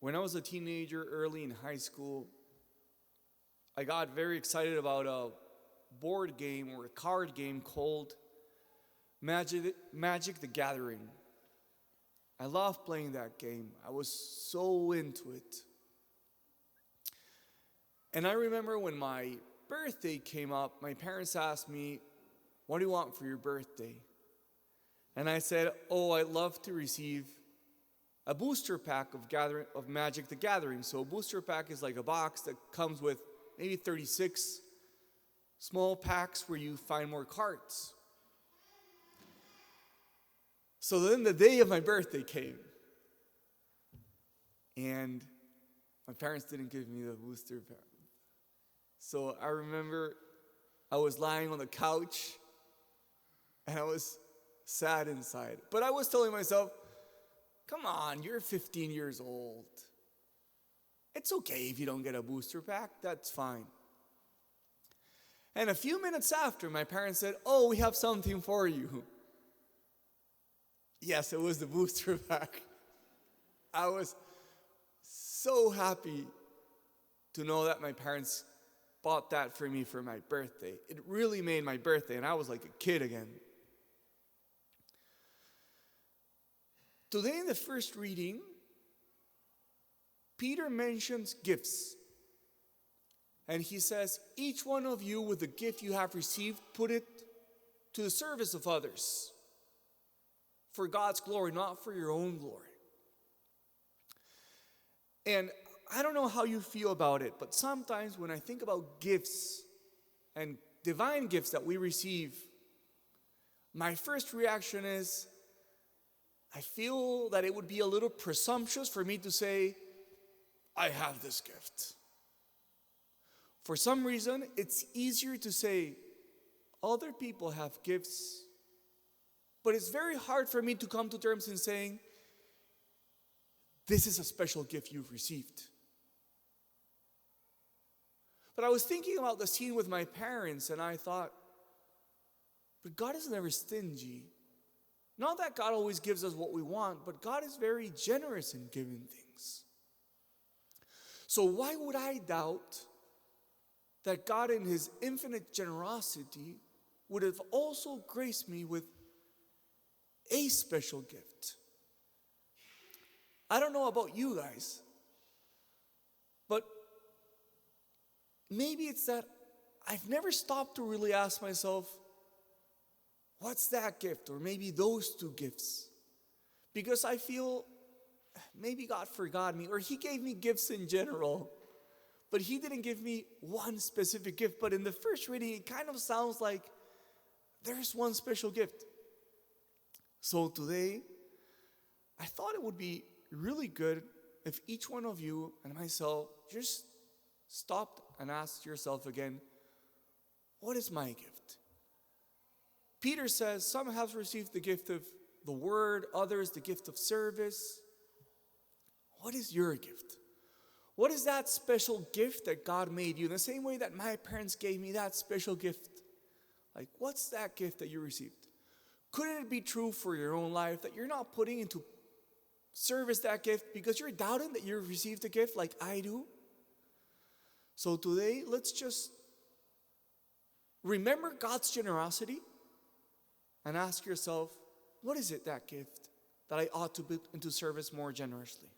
When I was a teenager, early in high school, I got very excited about a board game or a card game called Magic the Gathering. I loved playing that game. I was so into it. And I remember when my birthday came up, my parents asked me, "What do you want for your birthday?" And I said, "Oh, I'd love to receive a booster pack of Magic the Gathering." So a booster pack is like a box that comes with maybe 36 small packs where you find more cards. So then the day of my birthday came, and my parents didn't give me the booster pack. So I remember I was lying on the couch, and I was sad inside. But I was telling myself, come on, you're 15 years old. It's okay if you don't get a booster pack, that's fine. And a few minutes after, my parents said, "Oh, we have something for you." Yes, it was the booster pack. I was so happy to know that my parents bought that for me for my birthday. It really made my birthday, and I was like a kid again. Today in the first reading, Peter mentions gifts. And he says, each one of you with the gift you have received, put it to the service of others, for God's glory, not for your own glory. And I don't know how you feel about it, but sometimes when I think about gifts and divine gifts that we receive, my first reaction is, I feel that it would be a little presumptuous for me to say, I have this gift. For some reason, it's easier to say, other people have gifts, but it's very hard for me to come to terms in saying, this is a special gift you've received. But I was thinking about the scene with my parents, and I thought, but God is never stingy. Not that God always gives us what we want, but God is very generous in giving things. So why would I doubt that God in His infinite generosity would have also graced me with a special gift? I don't know about you guys, but maybe it's that I've never stopped to really ask myself, what's that gift? Or maybe those two gifts. Because I feel maybe God forgot me, or He gave me gifts in general, but He didn't give me one specific gift. But in the first reading, it kind of sounds like there's one special gift. So today, I thought it would be really good if each one of you and myself just stopped and asked yourself again, what is my gift? Peter says some have received the gift of the word, others the gift of service. What is your gift? What is that special gift that God made you? In the same way that my parents gave me that special gift. Like, what's that gift that you received? Couldn't it be true for your own life that you're not putting into service that gift because you're doubting that you've received a gift like I do? So today, let's just remember God's generosity and ask yourself, what is it, that gift, that I ought to put into service more generously?